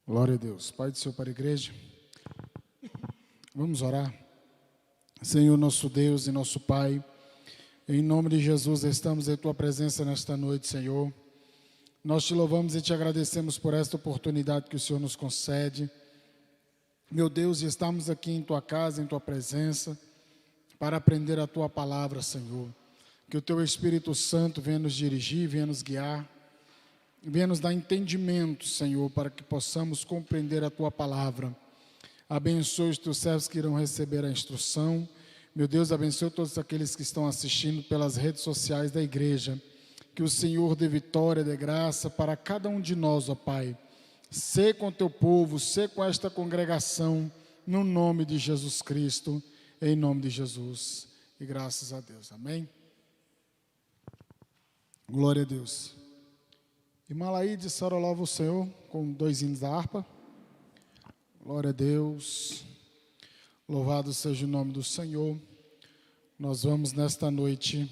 Glória a Deus. Pai do Senhor para a igreja. Vamos orar. Senhor, nosso Deus e nosso Pai, em nome de Jesus, estamos em Tua presença nesta noite, Senhor. Nós te louvamos e te agradecemos por esta oportunidade que o Senhor nos concede. Meu Deus, estamos aqui em Tua casa, em Tua presença, para aprender a Tua palavra, Senhor. Que o Teu Espírito Santo venha nos dirigir, venha nos guiar, venha nos dar entendimento, Senhor, para que possamos compreender a Tua palavra. Abençoe os Teus servos que irão receber a instrução. Meu Deus, abençoe todos aqueles que estão assistindo pelas redes sociais da igreja. Que o Senhor dê vitória, dê graça para cada um de nós, ó Pai. Sê com o Teu povo, sê com esta congregação, no nome de Jesus Cristo, em nome de Jesus. E graças a Deus, amém? Glória a Deus. Irmã Laíde, Sara, louva o Senhor com 2 hinos da harpa. Glória a Deus. Louvado seja o nome do Senhor. Nós vamos nesta noite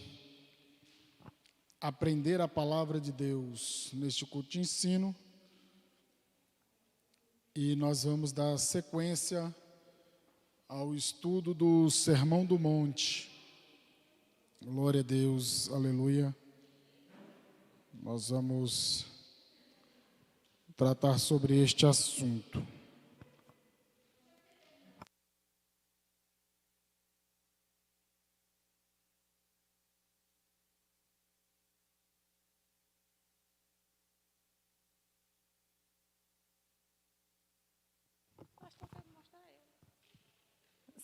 aprender a palavra de Deus neste culto de ensino. E nós vamos dar sequência ao estudo do Sermão do Monte. Glória a Deus, aleluia. Nós vamos tratar sobre este assunto.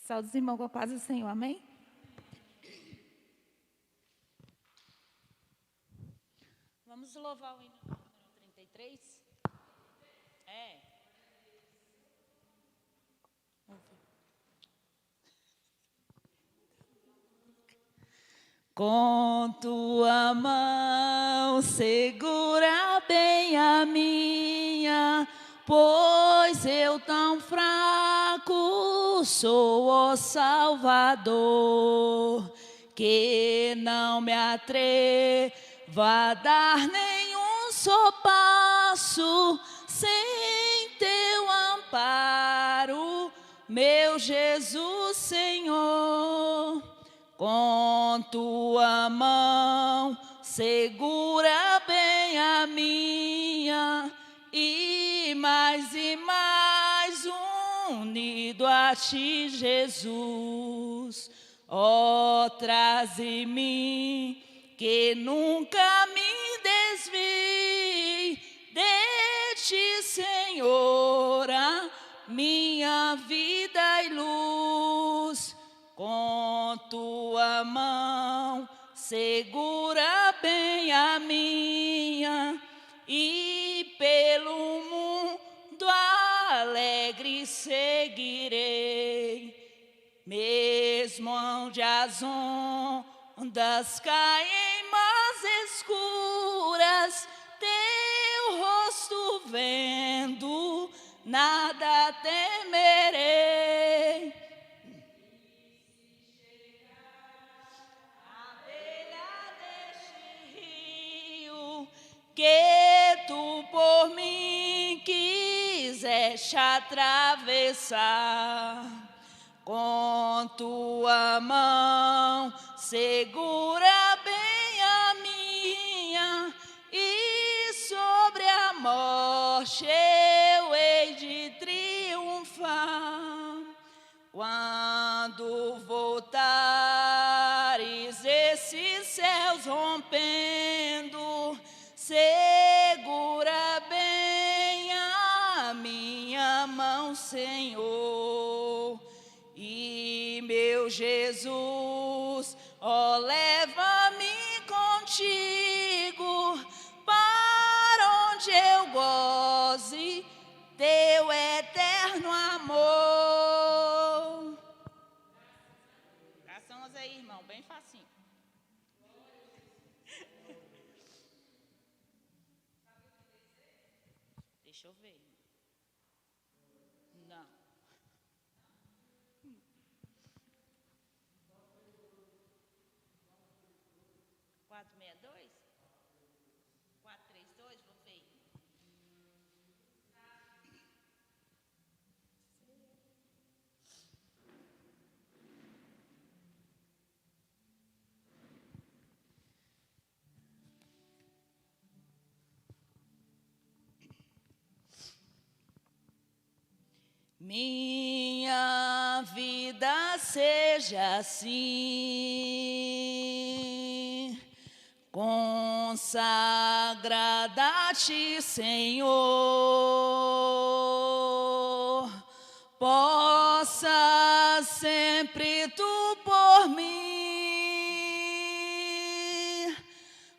Saúde, irmãos, com a paz do Senhor, amém? Vamos louvar o hino número 33? Com tua mão segura bem a minha, pois eu tão fraco sou, ó Salvador, que não me atreva a dar nenhum só passo sem teu amparo, meu Jesus Senhor. Com tua mão segura bem a minha, e mais unido a ti, Jesus. Ó, traze-me, que nunca me desvie de ti, Senhor, a minha vida e luz. Com tua mão segura bem a minha, e pelo mundo alegre seguirei, mesmo onde as ondas caem mais escuras, teu rosto vendo, nada temerei. Que tu por mim quiseste atravessar, com tua mão segura bem a minha, e sobre a morte eu hei de triunfar. Quando voltares esses céus rompendo, segura bem a minha mão, Senhor. E meu Jesus, ó, leva-me contigo, para onde eu goze teu eterno amor. Orações aí, irmão, bem facinho. Deixa eu ver. Não. 462? 432, vou ver. Minha vida seja assim, consagrada a Ti, Senhor. Possa sempre Tu por mim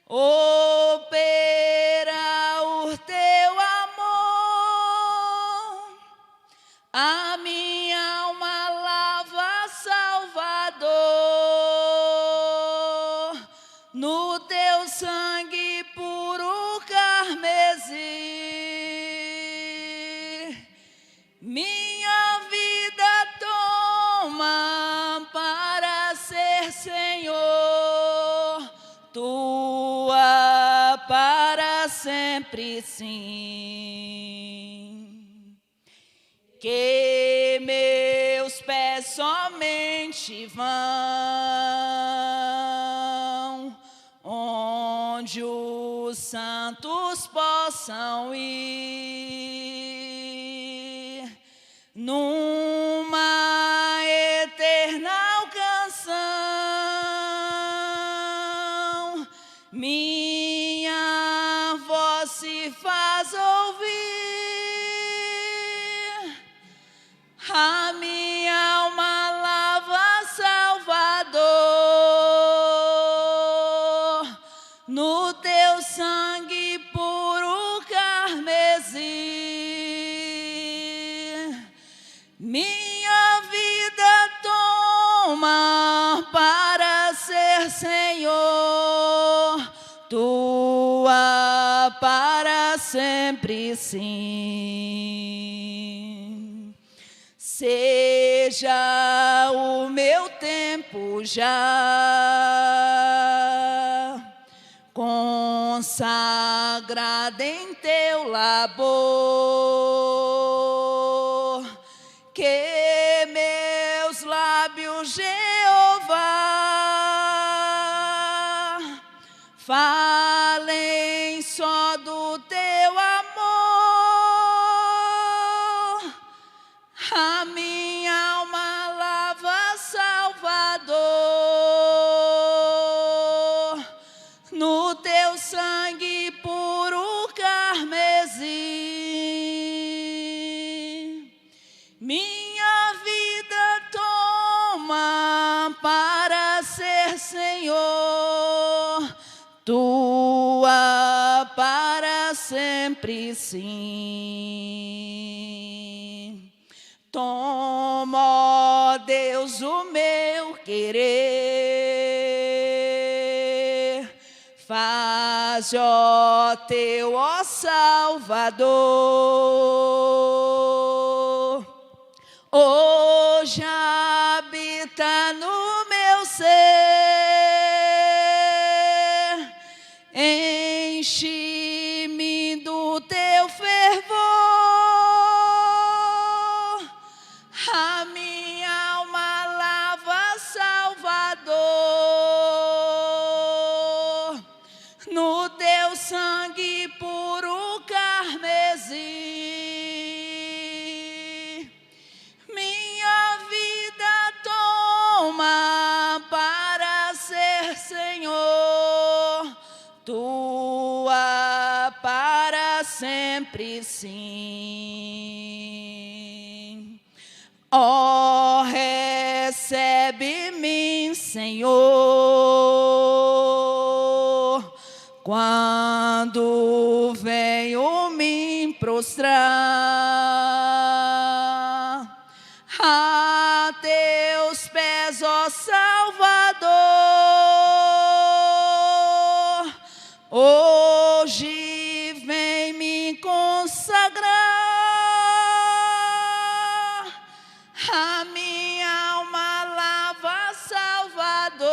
operar o Teu amor. A minha alma lava, Salvador, no Teu sangue puro carmesim. Minha vida toma para ser, Senhor, Tua para sempre, sim. Que meus pés somente vão onde os santos possam ir, numa eterna canção. Minha voz se faz ouvir. A minha alma lava, Salvador, no Teu sangue puro carmesim. Minha vida toma para ser, Senhor, Tua para sempre, sim. Seja o meu tempo já consagrado em Teu labor, que meus lábios, Jeová, falem só do Teu amor. A minha alma lava, Salvador, no Teu sangue puro carmesim. Minha vida toma para ser, Senhor, Tua para sempre, sim. Toma, ó Deus, o meu querer, faz, ó Teu, ó Salvador, hoje habita no meu ser, enche-me do Teu fervor. A minha alma lava, Salvador, no Teu sangue puro carmesim. Minha vida toma para ser, Senhor, Tua para sempre, sim. Ó, recebe-me, Senhor, quando venho me prostrar a Teus pés, ó Salvador. Hoje vem me consagrar. A minha alma lava, Salvador,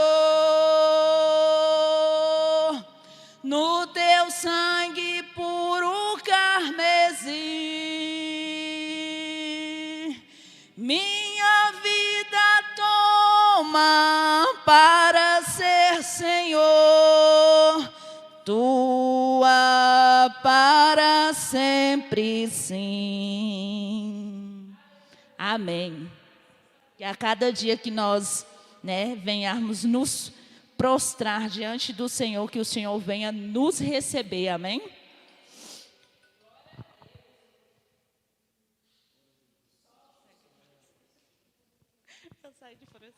no Teu sangue puro carmesim. Minha vida toma para ser, Senhor, Tua para sempre, sim. Amém. Que a cada dia que nós, venhamos nos prostrar diante do Senhor, que o Senhor venha nos receber, amém? Eu saí de fora,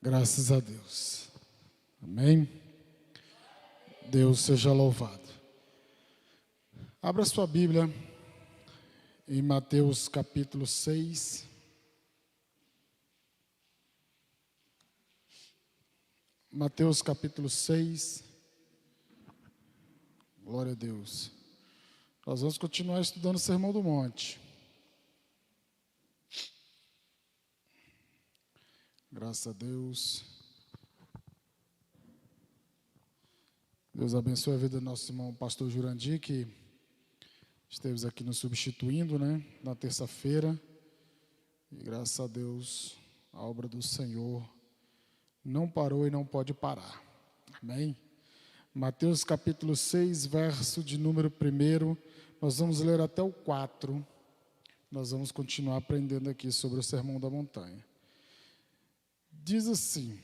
Graças a Deus. Amém? Deus seja louvado. Abra sua Bíblia em Mateus capítulo 6. Mateus capítulo 6. Glória a Deus. Nós vamos continuar estudando o Sermão do Monte. Graças a Deus. Deus abençoe a vida do nosso irmão pastor Jurandir, que esteve aqui nos substituindo, na terça-feira. E graças a Deus, a obra do Senhor não parou e não pode parar. Amém? Mateus capítulo 6, verso de número 1. Nós vamos ler até o 4. Nós vamos continuar aprendendo aqui sobre o Sermão da Montanha. Diz assim: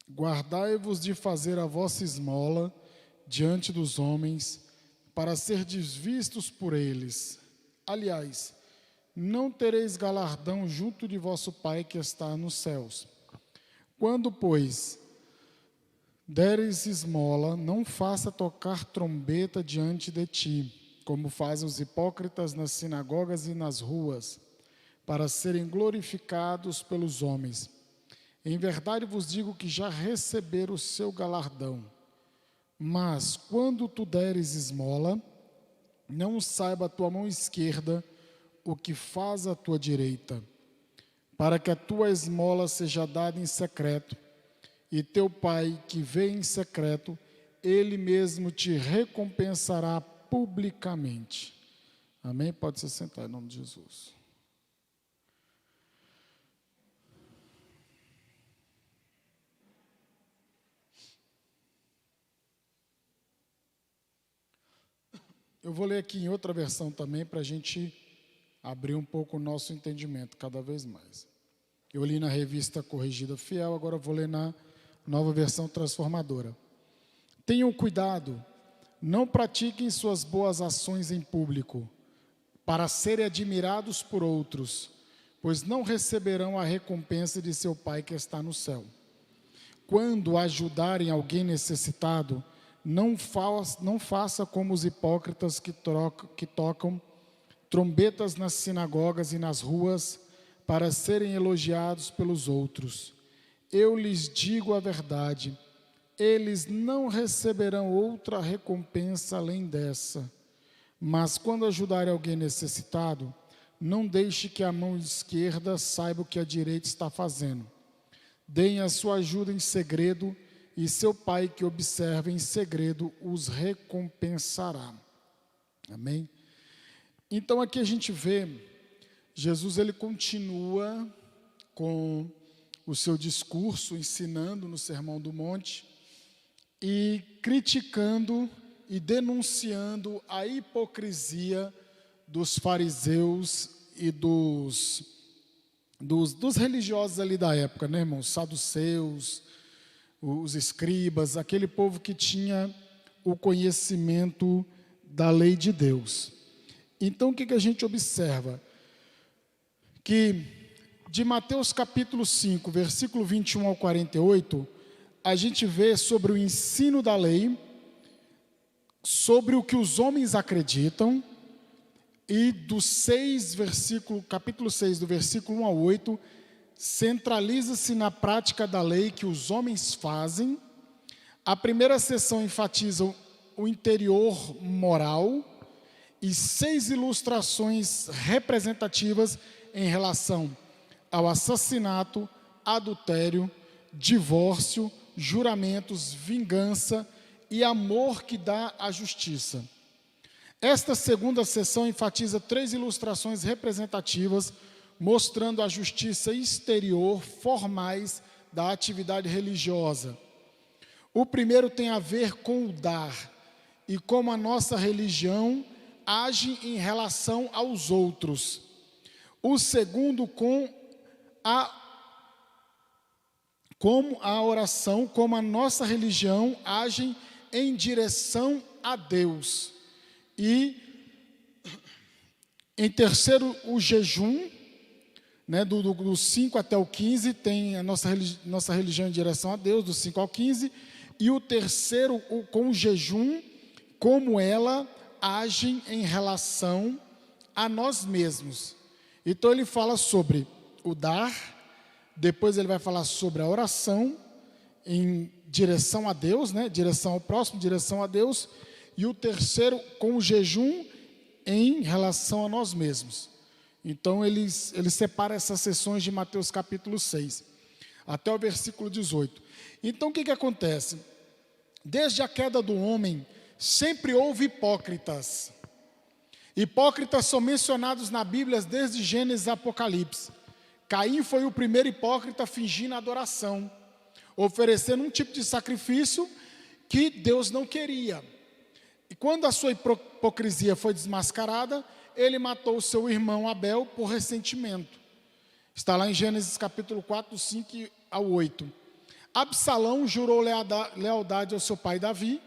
guardai-vos de fazer a vossa esmola diante dos homens, para serdes vistos por eles. Aliás, não tereis galardão junto de vosso Pai que está nos céus. Quando, pois, deres esmola, não faça tocar trombeta diante de ti, como fazem os hipócritas nas sinagogas e nas ruas, para serem glorificados pelos homens. Em verdade vos digo que já receberam o seu galardão. Mas, quando tu deres esmola, não saiba a tua mão esquerda o que faz a tua direita, para que a tua esmola seja dada em secreto, e teu Pai, que vê em secreto, Ele mesmo te recompensará publicamente. Amém? Pode se sentar em nome de Jesus. Eu vou ler aqui em outra versão também, para a gente abrir um pouco o nosso entendimento cada vez mais. Eu li na revista Corrigida Fiel, agora vou ler na Nova Versão Transformadora. Tenham cuidado, não pratiquem suas boas ações em público, para serem admirados por outros, pois não receberão a recompensa de seu Pai que está no céu. Quando ajudarem alguém necessitado, não faça como os hipócritas que tocam trombetas nas sinagogas e nas ruas para serem elogiados pelos outros. Eu lhes digo a verdade, eles não receberão outra recompensa além dessa. Mas quando ajudarem alguém necessitado, não deixe que a mão esquerda saiba o que a direita está fazendo. Deem a sua ajuda em segredo, e seu Pai que observa em segredo os recompensará. Amém? Então aqui a gente vê, Jesus ele continua com o seu discurso, ensinando no Sermão do Monte, e criticando e denunciando a hipocrisia dos fariseus e dos religiosos ali da época, irmãos? Saduceus, os escribas, aquele povo que tinha o conhecimento da lei de Deus. Então, o que a gente observa? Que de Mateus capítulo 5, versículo 21 ao 48, a gente vê sobre o ensino da lei, sobre o que os homens acreditam, e capítulo 6, do versículo 1 ao 8, centraliza-se na prática da lei que os homens fazem. A primeira seção enfatiza o interior moral e 6 ilustrações representativas em relação ao assassinato, adultério, divórcio, juramentos, vingança e amor que dá à justiça. Esta segunda seção enfatiza 3 ilustrações representativas mostrando a justiça exterior, formais, da atividade religiosa. O primeiro tem a ver com o dar e como a nossa religião age em relação aos outros. O segundo como a oração, como a nossa religião age em direção a Deus. E, em terceiro, o jejum, né, do 5 até o 15, tem a nossa religião em direção a Deus, do 5 ao 15. E o terceiro, com o jejum, como ela age em relação a nós mesmos. Então ele fala sobre o dar, depois ele vai falar sobre a oração em direção a Deus, né? Direção ao próximo, direção a Deus. E o terceiro, com o jejum em relação a nós mesmos. Então ele separa essas sessões de Mateus capítulo 6, até o versículo 18. Então o que acontece? Desde a queda do homem, sempre houve hipócritas. Hipócritas são mencionados na Bíblia desde Gênesis a Apocalipse. Caim foi o primeiro hipócrita fingindo adoração, oferecendo um tipo de sacrifício que Deus não queria. E quando a sua hipocrisia foi desmascarada, ele matou o seu irmão Abel por ressentimento. Está lá em Gênesis capítulo 4, 5 ao 8. Absalão jurou lealdade ao seu pai Davi,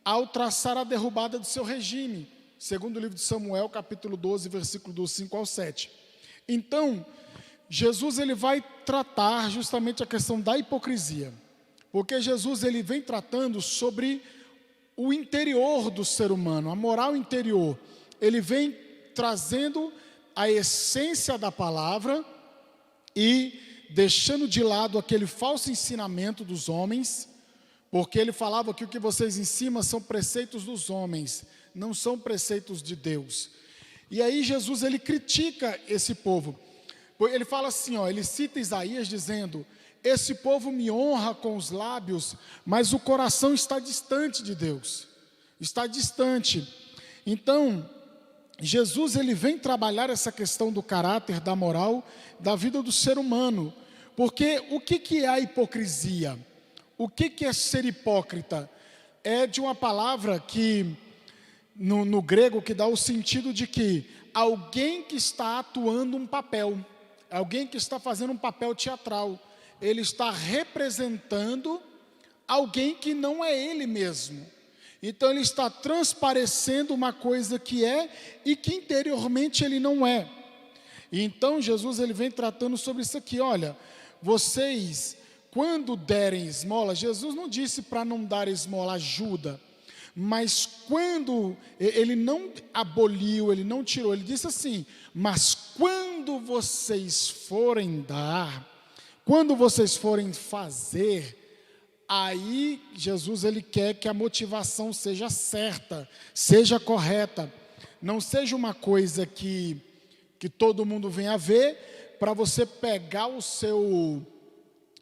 ao traçar a derrubada do seu regime, segundo o livro de Samuel, capítulo 12, versículo do 5 ao 7. Então, Jesus ele vai tratar justamente a questão da hipocrisia, porque Jesus ele vem tratando sobre o interior do ser humano, a moral interior. Ele vem trazendo a essência da palavra e deixando de lado aquele falso ensinamento dos homens, porque ele falava que o que vocês ensinam são preceitos dos homens, não são preceitos de Deus. E aí Jesus ele critica esse povo. Ele fala assim, ele cita Isaías dizendo: esse povo me honra com os lábios, mas o coração está distante de Deus, está distante. Então, Jesus ele vem trabalhar essa questão do caráter, da moral, da vida do ser humano. Porque o que é a hipocrisia? O que é ser hipócrita? É de uma palavra que, no grego, que dá o sentido de que alguém que está atuando um papel, alguém que está fazendo um papel teatral, ele está representando alguém que não é ele mesmo. Então ele está transparecendo uma coisa que é e que interiormente ele não é. E então Jesus ele vem tratando sobre isso aqui. Olha, vocês, quando derem esmola, Jesus não disse para não dar esmola, ajuda, mas quando, ele não aboliu, ele não tirou, ele disse assim: mas quando vocês forem dar, quando vocês forem fazer, aí Jesus ele quer que a motivação seja certa, seja correta, não seja uma coisa que todo mundo venha ver, para você pegar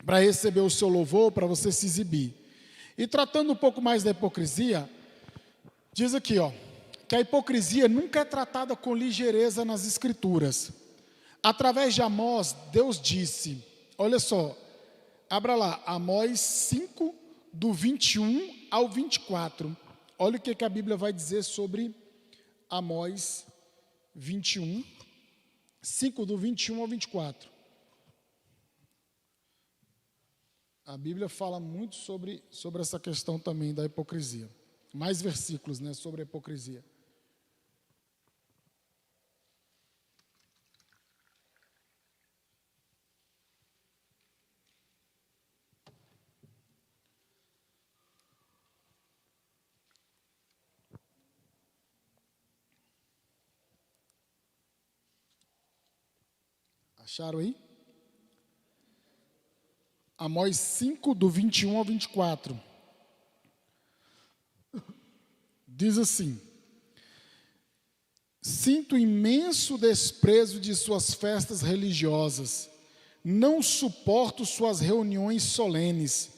para receber o seu louvor, para você se exibir. E tratando um pouco mais da hipocrisia, diz aqui, que a hipocrisia nunca é tratada com ligeireza nas Escrituras. Através de Amós, Deus disse, olha só, abra lá, Amós 5, do 21 ao 24. Olha o que a Bíblia vai dizer sobre Amós 21, 5, do 21 ao 24. A Bíblia fala muito sobre essa questão também da hipocrisia. Mais versículos, né, sobre a hipocrisia. Acharam aí? Amós 5, do 21 ao 24. Diz assim: sinto imenso desprezo de suas festas religiosas, não suporto suas reuniões solenes,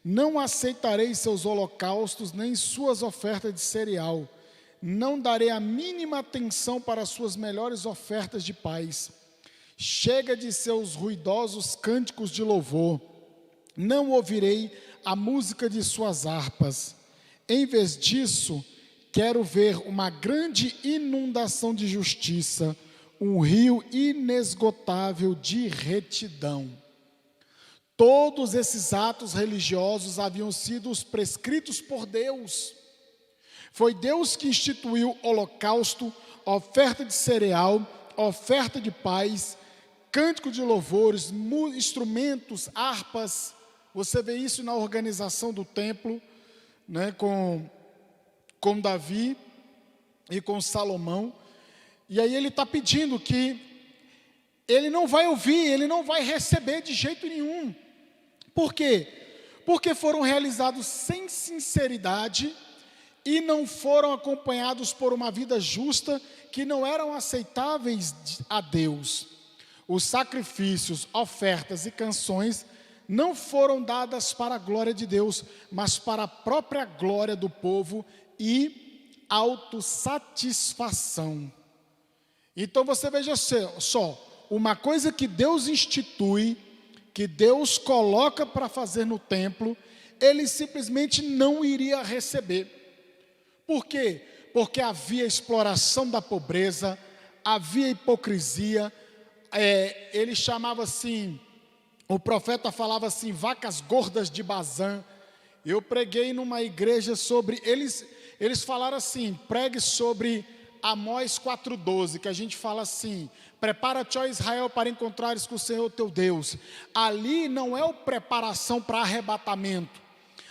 não aceitarei seus holocaustos, nem suas ofertas de cereal, não darei a mínima atenção para suas melhores ofertas de paz. Chega de seus ruidosos cânticos de louvor. não ouvirei a música de suas harpas. Em vez disso, quero ver uma grande inundação de justiça, um rio inesgotável de retidão. Todos esses atos religiosos haviam sido prescritos por Deus. Foi Deus que instituiu holocausto, oferta de cereal, oferta de paz, cântico de louvores, instrumentos, harpas. Você vê isso na organização do templo, né, com Davi e com Salomão. E aí ele está pedindo que ele não vai ouvir, ele não vai receber de jeito nenhum. Por quê? Porque foram realizados sem sinceridade e não foram acompanhados por uma vida justa, que não eram aceitáveis a Deus. Os sacrifícios, ofertas e canções não foram dadas para a glória de Deus, mas para a própria glória do povo e autossatisfação. Então você veja só, uma coisa que Deus institui, que Deus coloca para fazer no templo, ele simplesmente não iria receber. Por quê? Porque havia exploração da pobreza, havia hipocrisia, ele chamava assim, o profeta falava assim, vacas gordas de Bazã. Eu preguei numa igreja sobre, eles falaram assim, pregue sobre Amós 4,12, que a gente fala assim, prepara-te, ó Israel, para encontrares com o Senhor teu Deus. Ali não é preparação para arrebatamento.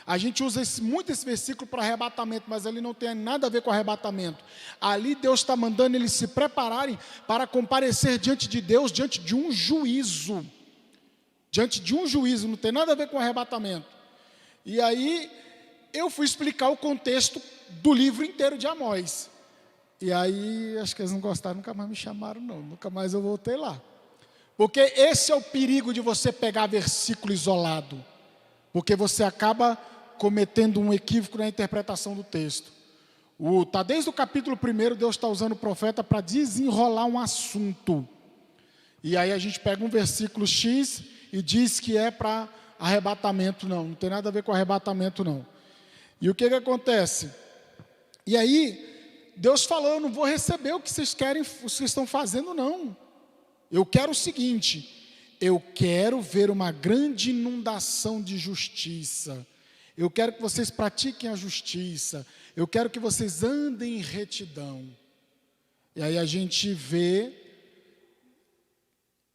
A gente usa muito esse versículo para arrebatamento, mas ali não tem nada a ver com arrebatamento. Ali Deus está mandando eles se prepararem para comparecer diante de Deus, diante de um juízo. Diante de um juízo, não tem nada a ver com arrebatamento. E aí eu fui explicar o contexto do livro inteiro de Amós. E aí, acho que eles não gostaram, nunca mais me chamaram não, nunca mais eu voltei lá. Porque esse é o perigo de você pegar versículo isolado. Porque você acaba cometendo um equívoco na interpretação do texto. Tá desde o capítulo 1, Deus está usando o profeta para desenrolar um assunto. E aí a gente pega um versículo X e diz que é para arrebatamento. Não tem nada a ver com arrebatamento não. E o que acontece? E aí, Deus falou, eu não vou receber o que vocês querem, o que vocês estão fazendo não. Eu quero o seguinte, eu quero ver uma grande inundação de justiça. Eu quero que vocês pratiquem a justiça. Eu quero que vocês andem em retidão. E aí a gente vê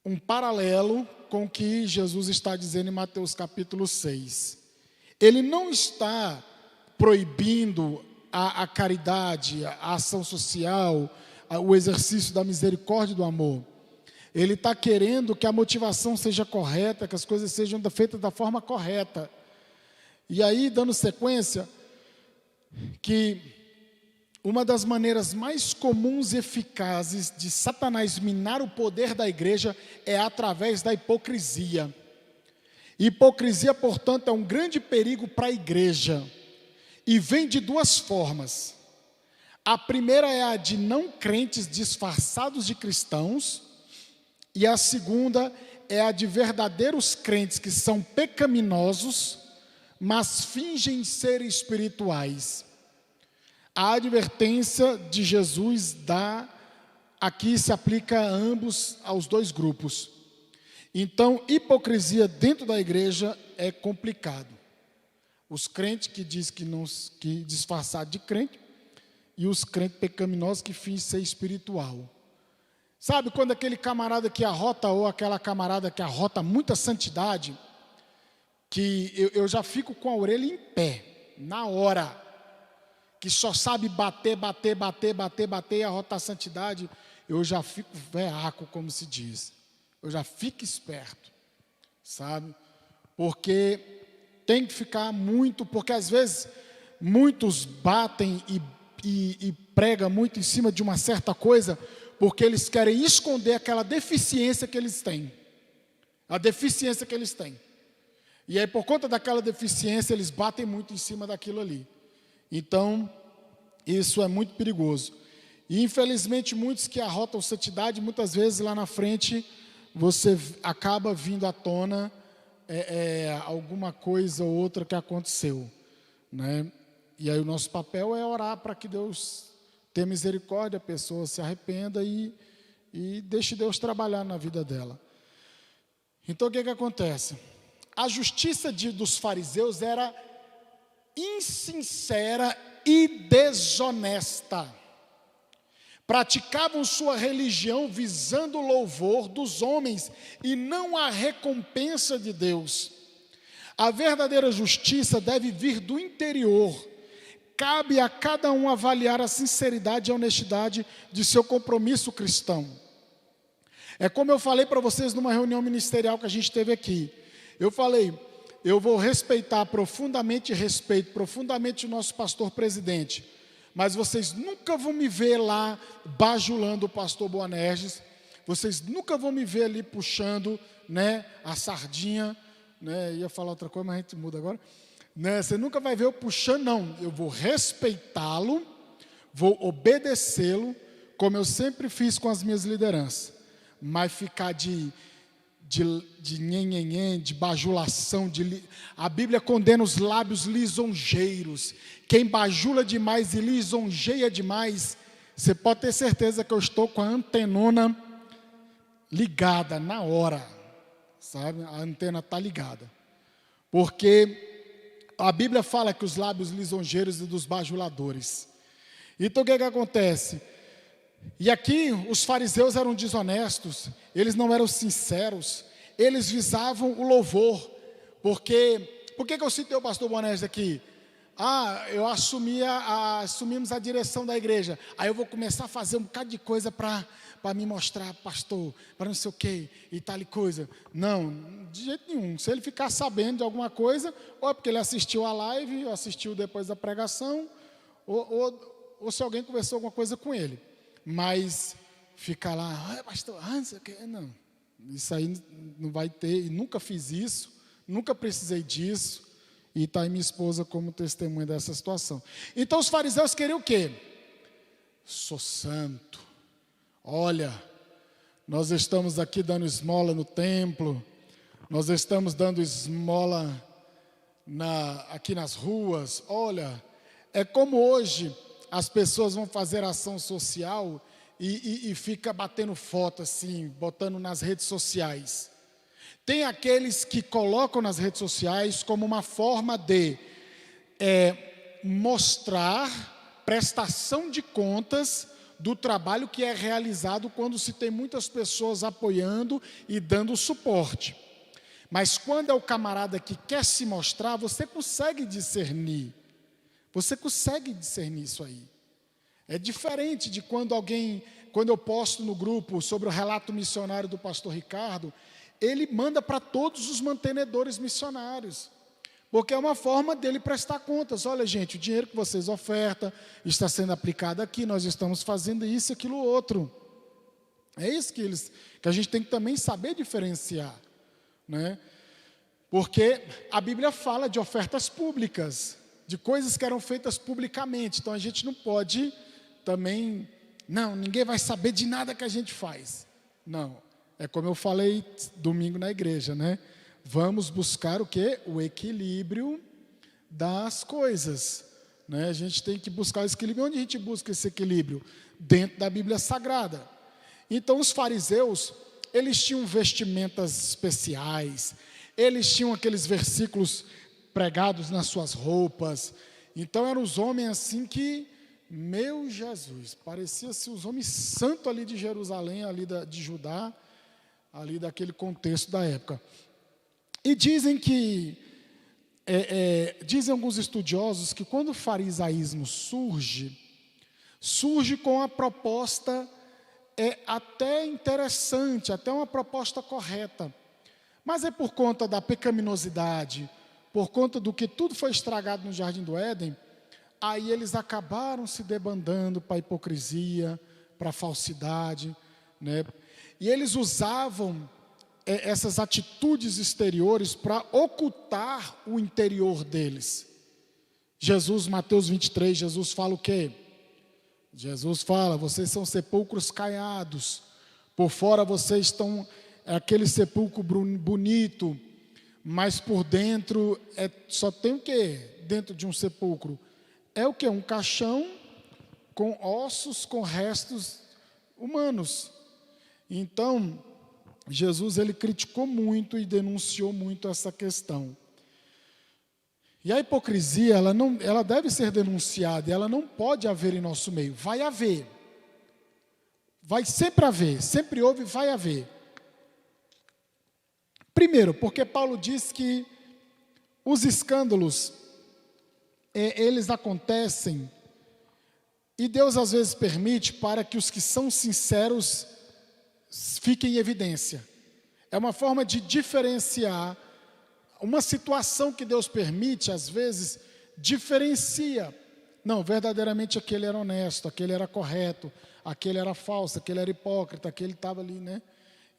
um paralelo com o que Jesus está dizendo em Mateus capítulo 6. Ele não está proibindo a caridade, a ação social, o exercício da misericórdia e do amor. Ele está querendo que a motivação seja correta, que as coisas sejam feitas da forma correta. E aí, dando sequência, que uma das maneiras mais comuns e eficazes de Satanás minar o poder da igreja é através da hipocrisia. Hipocrisia, portanto, é um grande perigo para a igreja. E vem de duas formas. A primeira é a de não crentes disfarçados de cristãos. E a segunda é a de verdadeiros crentes que são pecaminosos, mas fingem ser espirituais. A advertência de Jesus aqui se aplica a ambos, aos dois grupos. Então, hipocrisia dentro da igreja é complicado. Os crentes que dizem que disfarçados de crente, e os crentes pecaminosos que fingem ser espiritual. Sabe quando aquele camarada que arrota, ou aquela camarada que arrota muita santidade, que eu já fico com a orelha em pé, na hora, que só sabe bater e arrotar a santidade, eu já fico veaco, como se diz. Eu já fico esperto, sabe? Porque tem que ficar muito, porque às vezes muitos batem e pregam muito em cima de uma certa coisa, porque eles querem esconder aquela deficiência que eles têm. A deficiência que eles têm. E aí, por conta daquela deficiência, eles batem muito em cima daquilo ali. Então, isso é muito perigoso. E, infelizmente, muitos que arrotam santidade, muitas vezes lá na frente, você acaba vindo à tona alguma coisa ou outra que aconteceu, né? E aí o nosso papel é orar para que Deus tenha misericórdia, a pessoa se arrependa e deixe Deus trabalhar na vida dela. Então o que acontece? A justiça dos fariseus era insincera e desonesta. Praticavam sua religião visando o louvor dos homens e não a recompensa de Deus. A verdadeira justiça deve vir do interior. Cabe a cada um avaliar a sinceridade e a honestidade de seu compromisso cristão. É como eu falei para vocês numa reunião ministerial que a gente teve aqui. Eu falei, eu vou respeitar profundamente, respeito profundamente o nosso pastor presidente, mas vocês nunca vão me ver lá bajulando o pastor Boanerges, vocês nunca vão me ver ali puxando, né, a sardinha, né, ia falar outra coisa, mas a gente muda agora, né, você nunca vai ver eu puxando, não, eu vou respeitá-lo, vou obedecê-lo, como eu sempre fiz com as minhas lideranças, mas ficar de nhenhenhen, de bajulação, a Bíblia condena os lábios lisonjeiros. Quem bajula demais e lisonjeia demais, você pode ter certeza que eu estou com a antenona ligada na hora, sabe? A antena está ligada, porque a Bíblia fala que os lábios lisonjeiros e dos bajuladores. Então o que acontece? E aqui os fariseus eram desonestos, eles não eram sinceros, eles visavam o louvor, por que eu citei o pastor Boanerges aqui? Assumimos a direção da igreja, aí eu vou começar a fazer um bocado de coisa para me mostrar, pastor, para não sei o que, e tal e coisa. Não, de jeito nenhum. Se ele ficar sabendo de alguma coisa, ou é porque ele assistiu a live, ou assistiu depois da pregação, ou se alguém conversou alguma coisa com ele. Mas ficar lá, pastor, não sei o que, não. Isso aí não vai ter, e nunca fiz isso, nunca precisei disso, e está aí minha esposa como testemunha dessa situação. Então os fariseus queriam o quê? Sou santo, olha, nós estamos aqui dando esmola no templo, nós estamos dando esmola aqui nas ruas, olha, é como hoje as pessoas vão fazer ação social e fica batendo foto assim, botando nas redes sociais. Tem aqueles que colocam nas redes sociais como uma forma de mostrar prestação de contas do trabalho que é realizado quando se tem muitas pessoas apoiando e dando suporte. Mas quando é o camarada que quer se mostrar, você consegue discernir. Você consegue discernir isso aí. É diferente de quando eu posto no grupo sobre o relato missionário do pastor Ricardo, ele manda para todos os mantenedores missionários, porque é uma forma dele prestar contas. Olha, gente, o dinheiro que vocês ofertam está sendo aplicado aqui, nós estamos fazendo isso, aquilo, outro. É isso que a gente tem que também saber diferenciar, né? Porque a Bíblia fala de ofertas públicas, de coisas que eram feitas publicamente, então a gente não pode também, não, ninguém vai saber de nada que a gente faz. Não, é como eu falei domingo na igreja, né? Vamos buscar o quê? O equilíbrio das coisas, né? A gente tem que buscar esse equilíbrio. Onde a gente busca esse equilíbrio? Dentro da Bíblia Sagrada. Então os fariseus, eles tinham vestimentas especiais, eles tinham aqueles versículos pregados nas suas roupas. Então eram os homens assim que, meu Jesus, parecia-se os homens santos ali de Jerusalém, ali de Judá, ali daquele contexto da época. E dizem dizem alguns estudiosos que quando o farisaísmo surge com a proposta até interessante, até uma proposta correta, mas é por conta da pecaminosidade, por conta do que tudo foi estragado no Jardim do Éden, aí eles acabaram se debandando para a hipocrisia, para a falsidade, né? E eles usavam essas atitudes exteriores para ocultar o interior deles. Mateus 23, Jesus fala o quê? Jesus fala, vocês são sepulcros caiados, por fora vocês estão aquele sepulcro bonito, mas por dentro só tem o quê? Dentro de um sepulcro é o quê? Um caixão com ossos, com restos humanos. Então, Jesus ele criticou muito e denunciou muito essa questão. E a hipocrisia, ela deve ser denunciada, e ela não pode haver em nosso meio. Vai haver. Vai sempre haver, sempre houve e vai haver. Primeiro, porque Paulo diz que os escândalos, eles acontecem, e Deus às vezes permite para que os que são sinceros fiquem em evidência. É uma forma de diferenciar. Uma situação que Deus permite, às vezes, diferencia. Não, verdadeiramente aquele era honesto, aquele era correto, aquele era falso, aquele era hipócrita, aquele estava ali, né?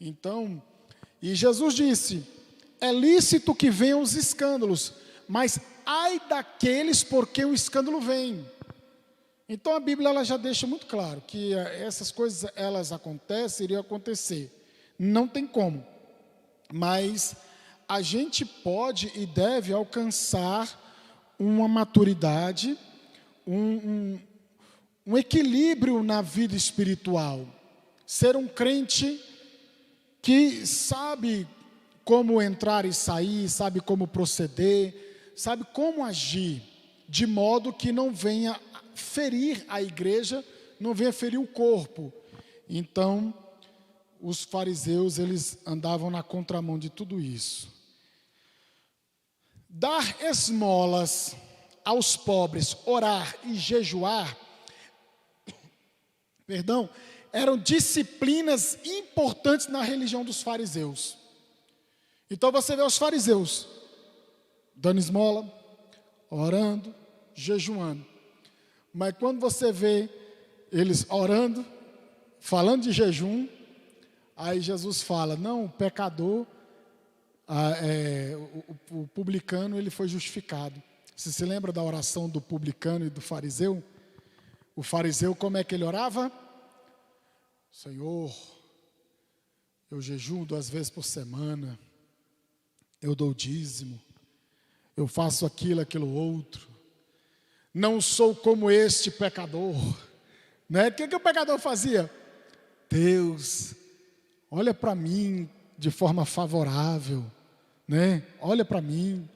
Então, e Jesus disse, é lícito que venham os escândalos, mas ai daqueles por quem o escândalo vem. Então a Bíblia ela já deixa muito claro que essas coisas elas acontecem, iriam acontecer. Não tem como, mas a gente pode e deve alcançar uma maturidade, um equilíbrio na vida espiritual. Ser um crente que sabe como entrar e sair, sabe como proceder, sabe como agir, de modo que não venha ferir a igreja, não venha ferir o corpo. Então, os fariseus, eles andavam na contramão de tudo isso. Dar esmolas aos pobres, orar e jejuar, eram disciplinas importantes na religião dos fariseus. Então você vê os fariseus dando esmola, orando, jejuando. Mas quando você vê eles orando, falando de jejum, aí Jesus fala, não, o pecador, o publicano, ele foi justificado. Você se lembra da oração do publicano e do fariseu? O fariseu, como é que ele orava? Senhor, eu jejuo 2 vezes por semana, eu dou dízimo, eu faço aquilo outro, não sou como este pecador, né? O que o pecador fazia? Deus, olha para mim de forma favorável, né? Olha para mim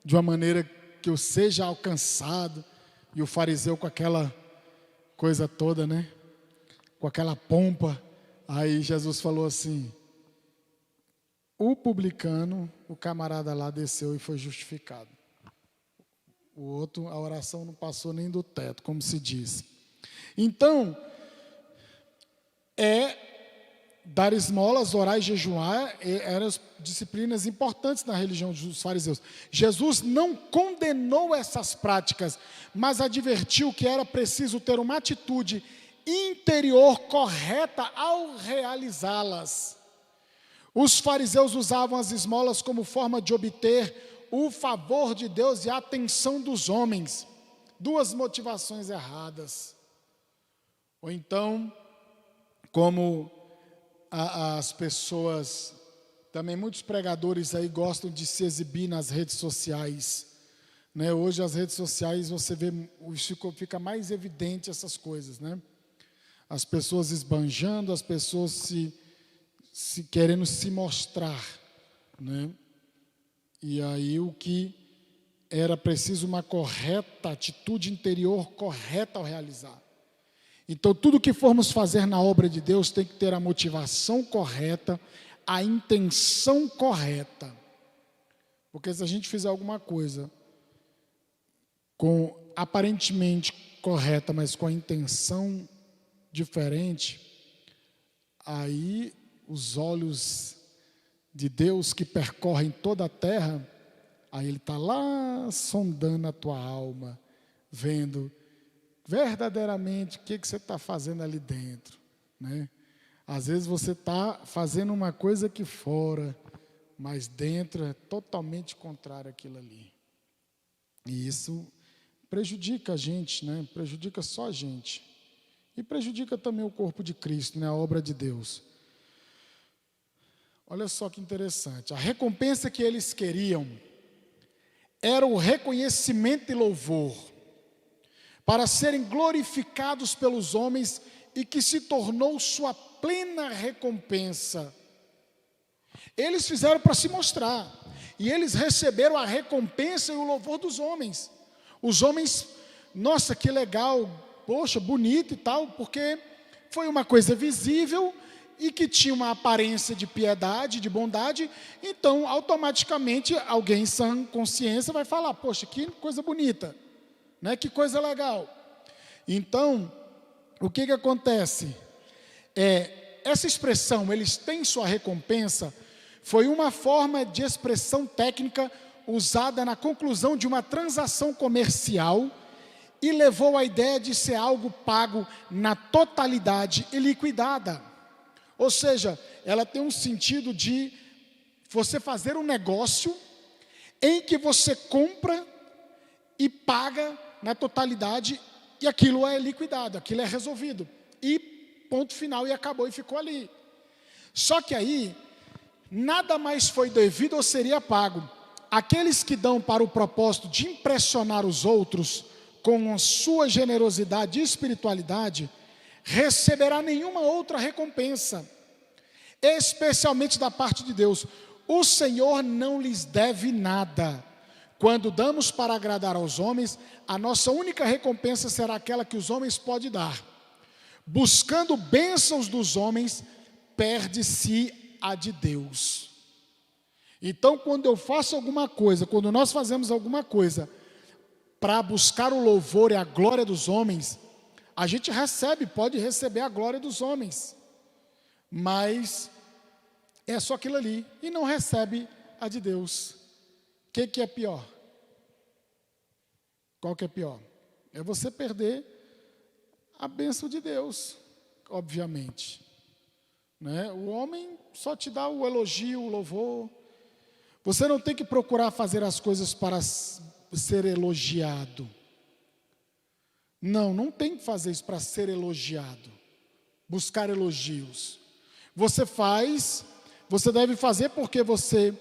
de uma maneira que eu seja alcançado. E o fariseu com aquela coisa toda, né? Com aquela pompa. Aí Jesus falou assim, o publicano, o camarada lá desceu e foi justificado. O outro, a oração não passou nem do teto, como se diz. Então, dar esmolas, orar e jejuar eram disciplinas importantes na religião dos fariseus. Jesus não condenou essas práticas, mas advertiu que era preciso ter uma atitude interior correta ao realizá-las. Os fariseus usavam as esmolas como forma de obter o favor de Deus e a atenção dos homens. 2 motivações erradas. Ou então, como as pessoas, também muitos pregadores aí gostam de se exibir nas redes sociais, né? Hoje as redes sociais você vê, fica mais evidente essas coisas, né? As pessoas esbanjando, as pessoas se querendo se mostrar, né? E aí o que era preciso uma correta atitude interior correta ao realizar. Então, tudo que formos fazer na obra de Deus tem que ter a motivação correta, a intenção correta. Porque se a gente fizer alguma coisa com aparentemente correta, mas com a intenção diferente, aí os olhos de Deus que percorrem toda a terra, aí Ele está lá sondando a tua alma, vendo verdadeiramente o que você está fazendo ali dentro, né? Às vezes você está fazendo uma coisa aqui fora, mas dentro é totalmente contrário àquilo ali. E isso prejudica a gente, né? Prejudica só a gente. E prejudica também o corpo de Cristo, né? A obra de Deus. Olha só que interessante. A recompensa que eles queriam era o reconhecimento e louvor, para serem glorificados pelos homens, e que se tornou sua plena recompensa. Eles fizeram para se mostrar, e eles receberam a recompensa e o louvor dos homens. Os homens, nossa, que legal, poxa, bonito e tal, porque foi uma coisa visível e que tinha uma aparência de piedade, de bondade. Então, automaticamente, alguém em sã consciência vai falar, poxa, que coisa bonita, né? Que coisa legal. Então, o que acontece? Essa expressão, eles têm sua recompensa, foi uma forma de expressão técnica usada na conclusão de uma transação comercial e levou à ideia de ser algo pago na totalidade e liquidada. Ou seja, ela tem um sentido de você fazer um negócio em que você compra e paga na totalidade, e aquilo é liquidado, aquilo é resolvido. E ponto final, e acabou, e ficou ali. Só que aí, nada mais foi devido ou seria pago. Aqueles que dão para o propósito de impressionar os outros com a sua generosidade e espiritualidade, receberá nenhuma outra recompensa, especialmente da parte de Deus. O Senhor não lhes deve nada. Quando damos para agradar aos homens, a nossa única recompensa será aquela que os homens podem dar. Buscando bênçãos dos homens, perde-se a de Deus. Então, quando eu faço alguma coisa, quando nós fazemos alguma coisa para buscar o louvor e a glória dos homens, a gente pode receber a glória dos homens, mas é só aquilo ali, e não recebe a de Deus. O que é pior? Qual que é pior? É você perder a bênção de Deus, obviamente, né? O homem só te dá o elogio, o louvor. Você não tem que procurar fazer as coisas para ser elogiado. Não tem que fazer isso para ser elogiado, buscar elogios. Você deve fazer porque você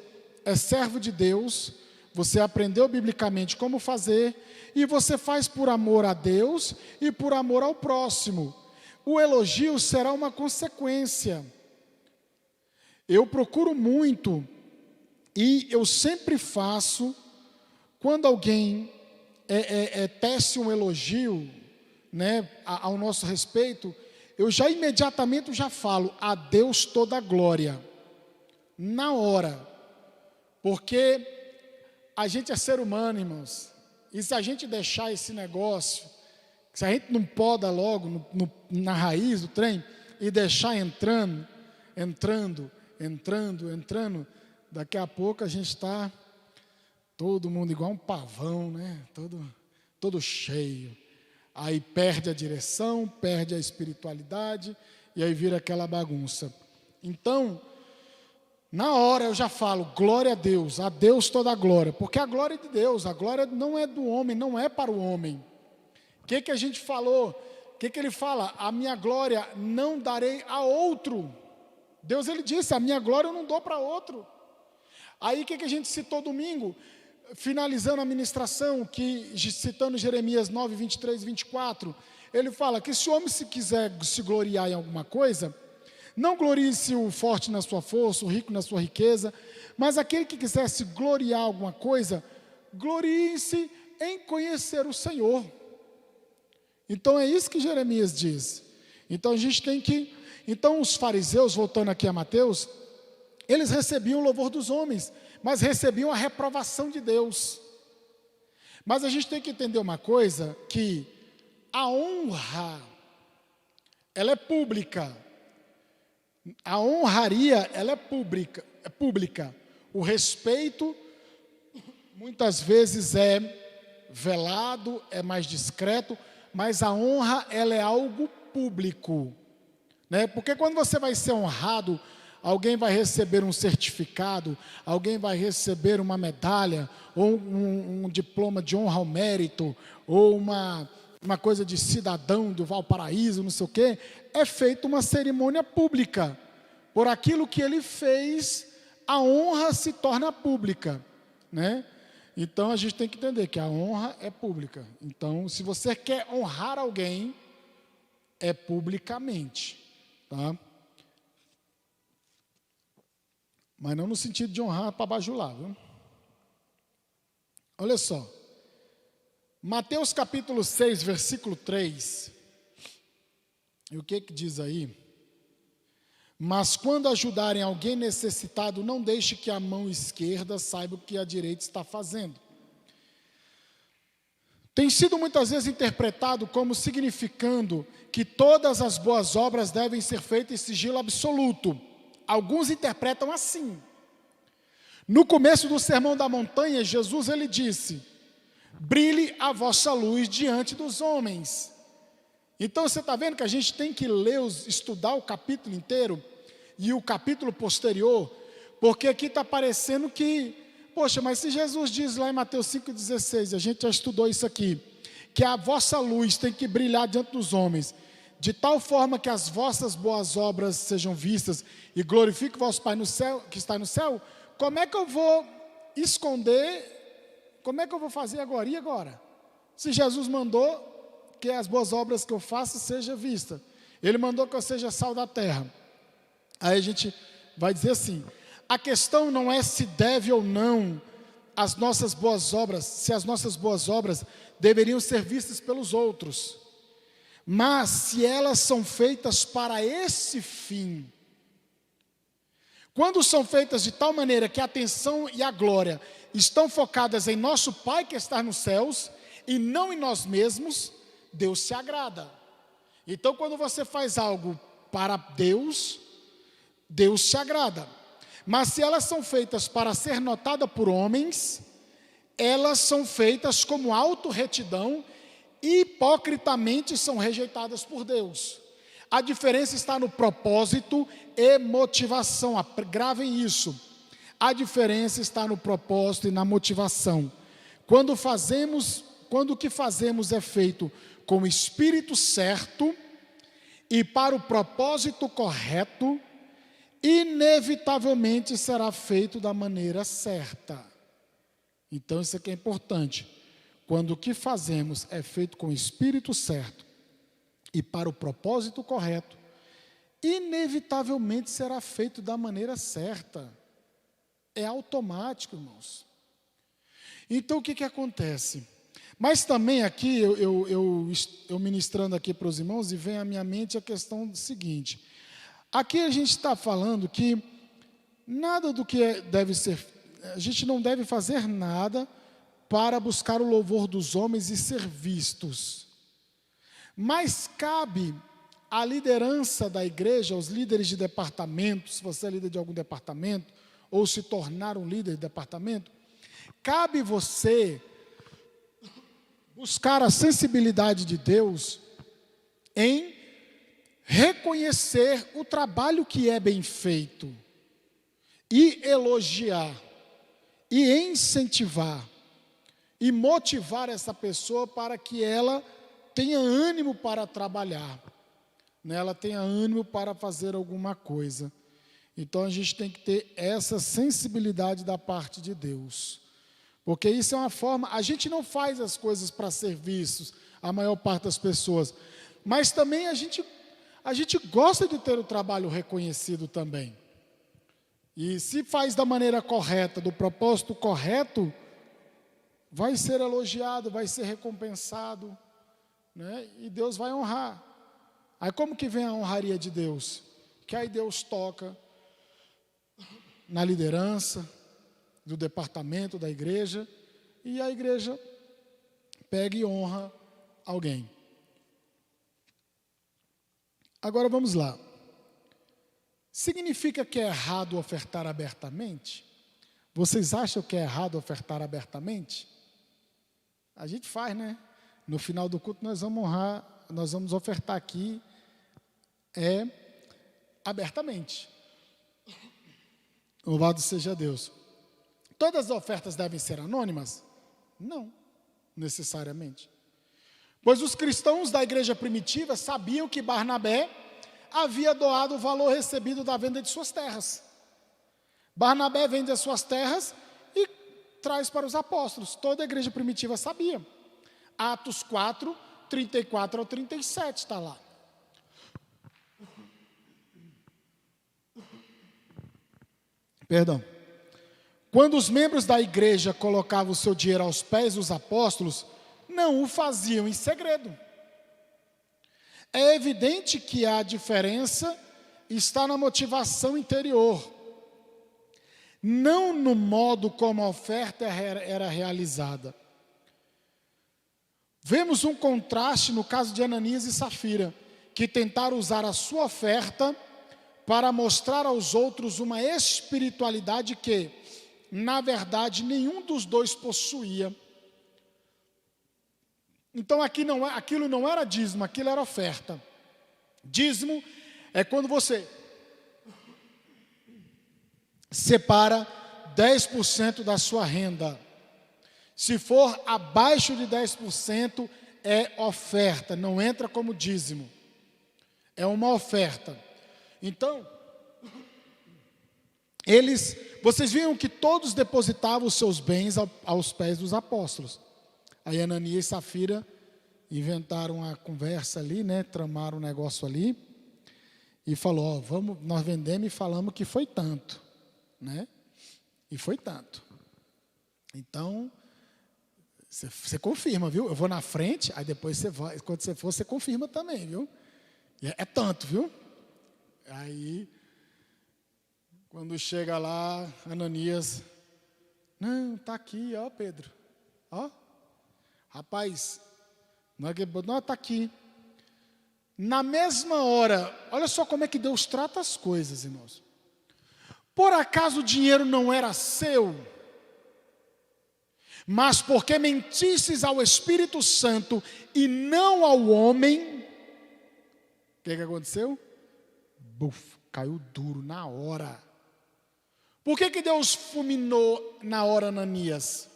é servo de Deus, você aprendeu biblicamente como fazer, e você faz por amor a Deus e por amor ao próximo. O elogio será uma consequência. Eu procuro muito, e eu sempre faço, quando alguém tece um elogio, né, ao nosso respeito, eu já imediatamente falo, a Deus toda a glória, na hora, porque a gente é ser humano, irmãos, e se a gente deixar esse negócio, se a gente não poda logo na raiz do trem, e deixar entrando, daqui a pouco a gente está todo mundo igual um pavão, né? Todo cheio. Aí perde a direção, perde a espiritualidade, e aí vira aquela bagunça. Então, na hora eu já falo, glória a Deus toda a glória, porque a glória é de Deus, a glória não é do homem, não é para o homem. O que a gente falou? O que ele fala? A minha glória não darei a outro. Deus, ele disse, a minha glória eu não dou para outro. Aí o que a gente citou domingo? Finalizando a ministração, citando Jeremias 9, 23 e 24, ele fala que se o homem quiser se gloriar em alguma coisa, não glorie-se o forte na sua força, o rico na sua riqueza, mas aquele que quiser se gloriar em alguma coisa, glorie-se em conhecer o Senhor. Então é isso que Jeremias diz. Então a gente tem que... Então os fariseus, voltando aqui a Mateus, eles recebiam o louvor dos homens, mas recebiam a reprovação de Deus. Mas a gente tem que entender uma coisa, que a honra, ela é pública. A honraria, ela é pública. O respeito, muitas vezes é velado, é mais discreto, mas a honra, ela é algo público, né? Porque quando você vai ser honrado, alguém vai receber um certificado, alguém vai receber uma medalha, ou um diploma de honra ao mérito, ou uma coisa de cidadão do Valparaíso, não sei o quê, é feita uma cerimônia pública, por aquilo que ele fez, a honra se torna pública, né? Então a gente tem que entender que a honra é pública. Então, se você quer honrar alguém, é publicamente, tá? Mas não no sentido de honrar para bajular, viu? Olha só. Mateus capítulo 6, versículo 3. E o que diz aí? Mas quando ajudarem alguém necessitado, não deixe que a mão esquerda saiba o que a direita está fazendo. Tem sido muitas vezes interpretado como significando que todas as boas obras devem ser feitas em sigilo absoluto. Alguns interpretam assim. No começo do Sermão da Montanha, Jesus ele disse: brilhe a vossa luz diante dos homens. Então você está vendo que a gente tem que ler, estudar o capítulo inteiro e o capítulo posterior, porque aqui está parecendo que, poxa, mas se Jesus diz lá em Mateus 5,16, a gente já estudou isso aqui, que a vossa luz tem que brilhar diante dos homens, de tal forma que as vossas boas obras sejam vistas e glorifique o vosso Pai no céu, que está no céu, como é que eu vou esconder, como é que eu vou fazer agora? E agora? Se Jesus mandou que as boas obras que eu faço sejam vistas, Ele mandou que eu seja sal da terra. Aí a gente vai dizer assim, a questão não é se deve ou não as nossas boas obras, se as nossas boas obras deveriam ser vistas pelos outros, mas se elas são feitas para esse fim. Quando são feitas de tal maneira que a atenção e a glória estão focadas em nosso Pai que está nos céus e não em nós mesmos, Deus se agrada. Então, quando você faz algo para Deus, Deus se agrada. Mas se elas são feitas para ser notada por homens, elas são feitas como autorretidão e hipocritamente são rejeitadas por Deus. A diferença está no propósito e motivação. Gravem isso. A diferença está no propósito e na motivação. Quando o que fazemos é feito com o espírito certo e para o propósito correto, inevitavelmente será feito da maneira certa. Então isso aqui é importante. Quando o que fazemos é feito com o espírito certo e para o propósito correto, inevitavelmente será feito da maneira certa. É automático, irmãos. Então o que acontece? Mas também aqui, eu ministrando aqui para os irmãos, e vem à minha mente a questão seguinte. Aqui a gente está falando que nada do que deve ser, a gente não deve fazer nada para buscar o louvor dos homens e ser vistos. Mas cabe à liderança da igreja, aos líderes de departamento, se você é líder de algum departamento, ou se tornar um líder de departamento, cabe você buscar a sensibilidade de Deus em reconhecer o trabalho que é bem feito e elogiar e incentivar e motivar essa pessoa para que ela tenha ânimo para trabalhar, né? Ela tenha ânimo para fazer alguma coisa. Então a gente tem que ter essa sensibilidade da parte de Deus, porque isso é uma forma, a gente não faz as coisas para ser vistos, a maior parte das pessoas, mas também a gente gosta de ter o trabalho reconhecido também. E se faz da maneira correta, do propósito correto, vai ser elogiado, vai ser recompensado, né? E Deus vai honrar. Aí como que vem a honraria de Deus? Que aí Deus toca na liderança do departamento da igreja, e a igreja pega e honra alguém. Agora vamos lá. Significa que é errado ofertar abertamente? Vocês acham que é errado ofertar abertamente? A gente faz, né? No final do culto nós vamos honrar, nós vamos ofertar aqui abertamente. Louvado seja Deus. Todas as ofertas devem ser anônimas? Não, necessariamente. Pois os cristãos da igreja primitiva sabiam que Barnabé havia doado o valor recebido da venda de suas terras. Barnabé vende as suas terras e traz para os apóstolos. Toda a igreja primitiva sabia. Atos 4, 34 ao 37 está lá. Perdão. Quando os membros da igreja colocavam o seu dinheiro aos pés dos apóstolos, não o faziam em segredo. É evidente que a diferença está na motivação interior, não no modo como a oferta era realizada. Vemos um contraste no caso de Ananias e Safira, que tentaram usar a sua oferta para mostrar aos outros uma espiritualidade que, na verdade, nenhum dos dois possuía. Então aquilo não era dízimo, aquilo era oferta. Dízimo é quando você separa 10% da sua renda. Se for abaixo de 10%, é oferta, não entra como dízimo. É uma oferta. Então, vocês viram que todos depositavam os seus bens aos pés dos apóstolos. Aí Ananias e Safira inventaram a conversa ali, né? Tramaram um negócio ali e falou: ó, nós vendemos e falamos que foi tanto, né? E foi tanto. Então, você confirma, viu? Eu vou na frente, aí depois você vai, quando você for, você confirma também, viu? É tanto, viu? Aí, quando chega lá, Ananias, não, está aqui, ó Pedro, ó, rapaz, não está aqui. Na mesma hora, olha só como é que Deus trata as coisas, irmãos. Por acaso o dinheiro não era seu? Mas porque mentisses ao Espírito Santo e não ao homem, o que aconteceu? Buf, caiu duro na hora. Por que Deus fulminou na hora Ananias?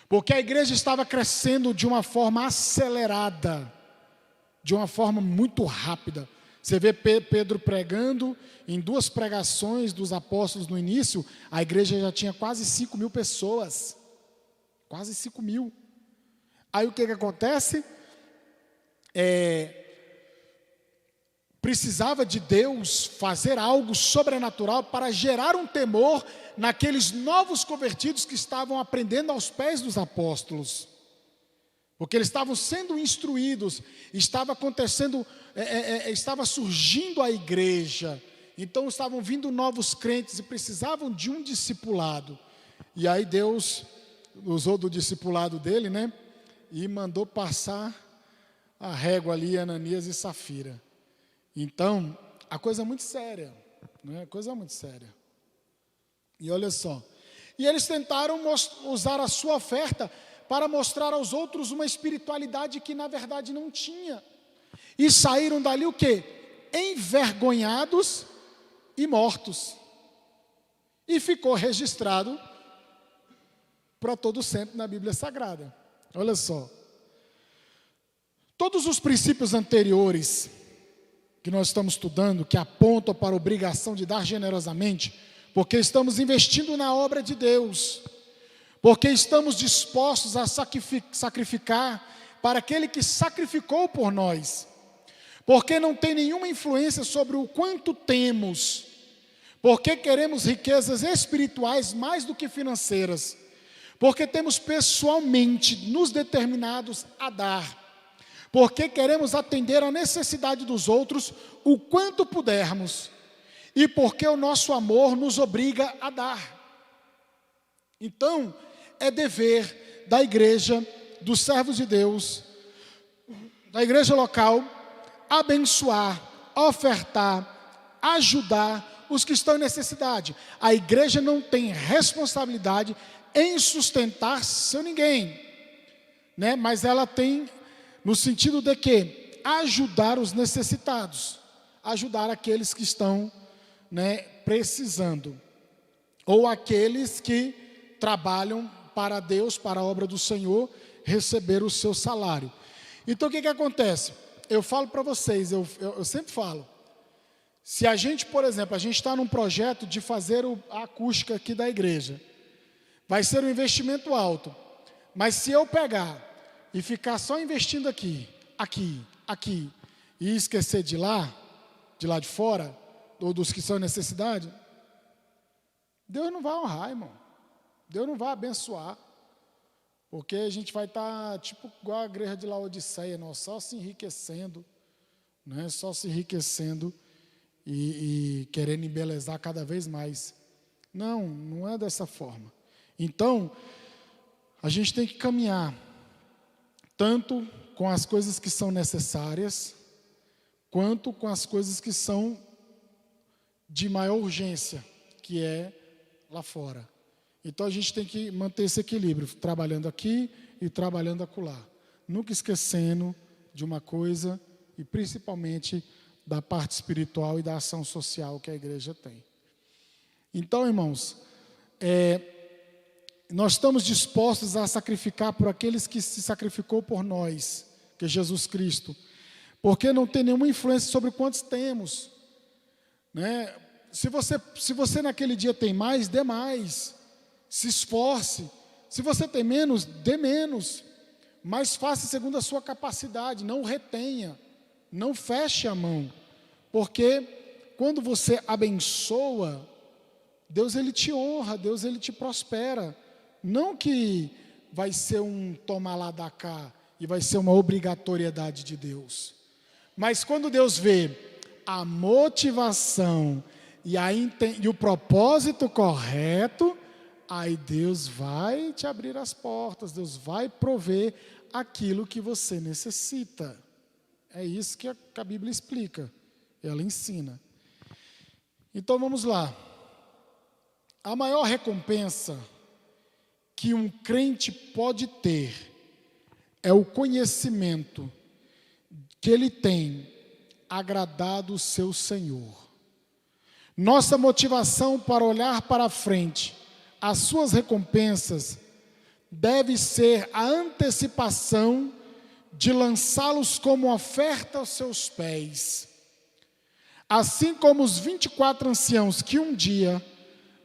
Porque a igreja estava crescendo de uma forma acelerada, de uma forma muito rápida. Você vê Pedro pregando, em 2 pregações dos apóstolos no início, a igreja já tinha quase 5.000 pessoas. Quase 5.000. Aí o que acontece? Precisava de Deus fazer algo sobrenatural para gerar um temor naqueles novos convertidos que estavam aprendendo aos pés dos apóstolos. Porque eles estavam sendo instruídos, estava acontecendo, estava surgindo a igreja. Então estavam vindo novos crentes e precisavam de um discipulado. E aí Deus usou do discipulado dele, né? E mandou passar a régua ali, Ananias e Safira. Então, a coisa é muito séria, né? A coisa é muito séria. E olha só, e eles tentaram usar a sua oferta para mostrar aos outros uma espiritualidade que na verdade não tinha. E saíram dali o quê? Envergonhados e mortos. E ficou registrado para todo sempre na Bíblia Sagrada. Olha só. Todos os princípios anteriores que nós estamos estudando, que apontam para a obrigação de dar generosamente, porque estamos investindo na obra de Deus, porque estamos dispostos a sacrificar para aquele que sacrificou por nós, porque não tem nenhuma influência sobre o quanto temos, porque queremos riquezas espirituais mais do que financeiras, porque temos pessoalmente nos determinados a dar, porque queremos atender à necessidade dos outros o quanto pudermos, e porque o nosso amor nos obriga a dar. Então, é dever da igreja, dos servos de Deus, da igreja local, abençoar, ofertar, ajudar os que estão em necessidade. A igreja não tem responsabilidade em sustentar seu ninguém, né? Mas ela tem no sentido de que ajudar os necessitados, ajudar aqueles que estão, né, precisando, ou aqueles que trabalham para Deus, para a obra do Senhor, receber o seu salário. Então o que acontece? Eu falo para vocês, eu sempre falo, Se a gente, por exemplo, a gente está num projeto de fazer a acústica aqui da igreja, vai ser um investimento alto, mas se eu pegar e ficar só investindo aqui, e esquecer de lá de fora, ou dos que são necessidade, Deus não vai honrar, irmão. Deus não vai abençoar. Porque a gente vai estar, tipo, igual a igreja de Laodiceia, nós só se enriquecendo, né? Só se enriquecendo e querendo embelezar cada vez mais. Não, não é dessa forma. Então, a gente tem que caminhar tanto com as coisas que são necessárias, quanto com as coisas que são de maior urgência, que é lá fora. Então a gente tem que manter esse equilíbrio, trabalhando aqui e trabalhando acolá. Nunca esquecendo de uma coisa, e principalmente da parte espiritual e da ação social que a igreja tem. Então, irmãos, nós estamos dispostos a sacrificar por aqueles que se sacrificou por nós, que é Jesus Cristo, porque não tem nenhuma influência sobre quantos temos, né? Se você naquele dia tem mais, dê mais, se esforce. Se você tem menos, dê menos, mas faça segundo a sua capacidade, não retenha, não feche a mão, porque quando você abençoa, Deus ele te honra, Deus ele te prospera. Não que vai ser um tomar lá da cá e vai ser uma obrigatoriedade de Deus, mas quando Deus vê a motivação e o propósito correto, aí Deus vai te abrir as portas, Deus vai prover aquilo que você necessita. É isso que a Bíblia explica, ela ensina. Então vamos lá. A maior recompensa que um crente pode ter é o conhecimento que ele tem agradado o seu Senhor. Nossa motivação para olhar para frente, as suas recompensas, deve ser a antecipação de lançá-los como oferta aos seus pés. Assim como os 24 anciãos que um dia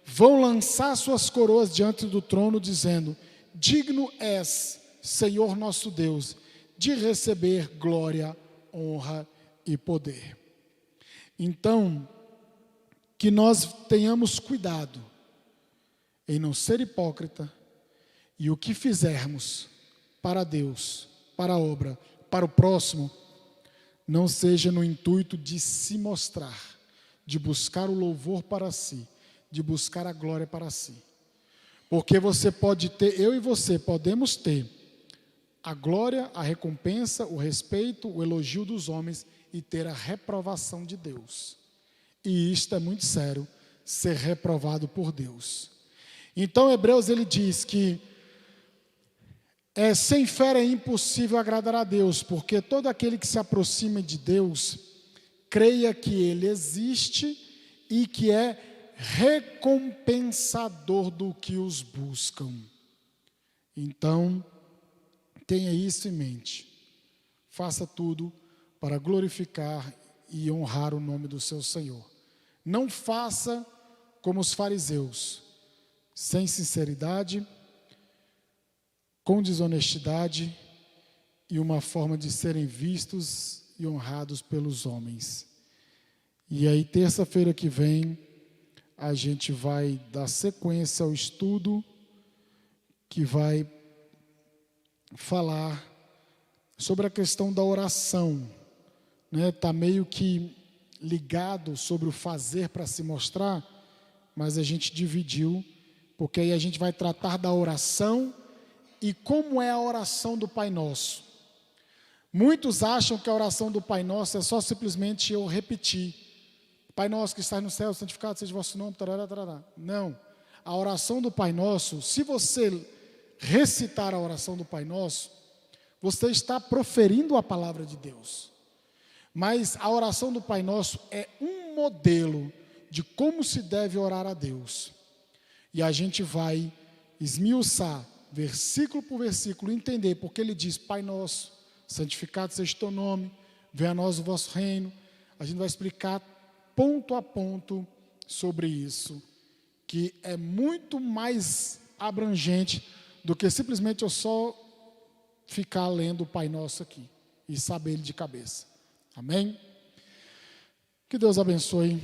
vão lançar suas coroas diante do trono, dizendo: digno és, Senhor nosso Deus, de receber glória, honra e poder. Então, que nós tenhamos cuidado em não ser hipócrita, e o que fizermos para Deus, para a obra, para o próximo, não seja no intuito de se mostrar, de buscar o louvor para si, de buscar a glória para si. Porque você pode ter, eu e você podemos ter a glória, a recompensa, o respeito, o elogio dos homens e ter a reprovação de Deus. E isto é muito sério, ser reprovado por Deus. Então Hebreus ele diz que sem fé é impossível agradar a Deus, porque todo aquele que se aproxima de Deus, creia que Ele existe e que é recompensador do que os buscam. Então, tenha isso em mente. Faça tudo para glorificar e honrar o nome do seu Senhor. Não faça como os fariseus, sem sinceridade, com desonestidade e uma forma de serem vistos e honrados pelos homens. E aí, terça-feira que vem, a gente vai dar sequência ao estudo que vai falar sobre a questão da oração, né? Tá meio que ligado sobre o fazer para se mostrar, mas a gente dividiu, porque aí a gente vai tratar da oração e como é a oração do Pai Nosso. Muitos acham que a oração do Pai Nosso é só simplesmente eu repetir: Pai Nosso que estás no céu, santificado seja o vosso nome, tarará, tarará. Não, a oração do Pai Nosso, se você recitar a oração do Pai Nosso, você está proferindo a palavra de Deus. Mas a oração do Pai Nosso é um modelo de como se deve orar a Deus. E a gente vai esmiuçar, versículo por versículo, entender porque ele diz: Pai Nosso, santificado seja o teu nome, venha a nós o vosso reino. A gente vai explicar ponto a ponto sobre isso, que é muito mais abrangente do que simplesmente eu só ficar lendo o Pai Nosso aqui e saber ele de cabeça. Amém? Que Deus abençoe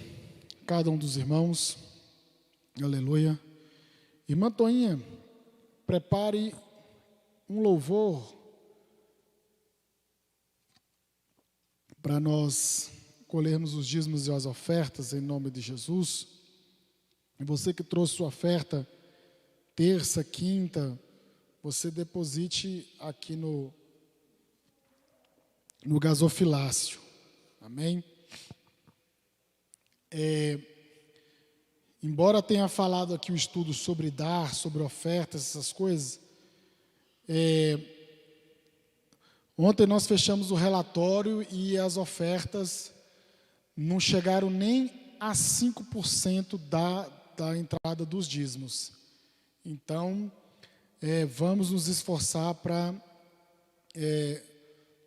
cada um dos irmãos. Aleluia. Irmã Toinha, prepare um louvor para nós colhermos os dízimos e as ofertas em nome de Jesus. E você que trouxe sua oferta terça, quinta, você deposite aqui no gasofilácio. Amém? Embora tenha falado aqui o estudo sobre dar, sobre ofertas, essas coisas, ontem nós fechamos o relatório e as ofertas não chegaram nem a 5% da entrada dos dízimos. Então, vamos nos esforçar para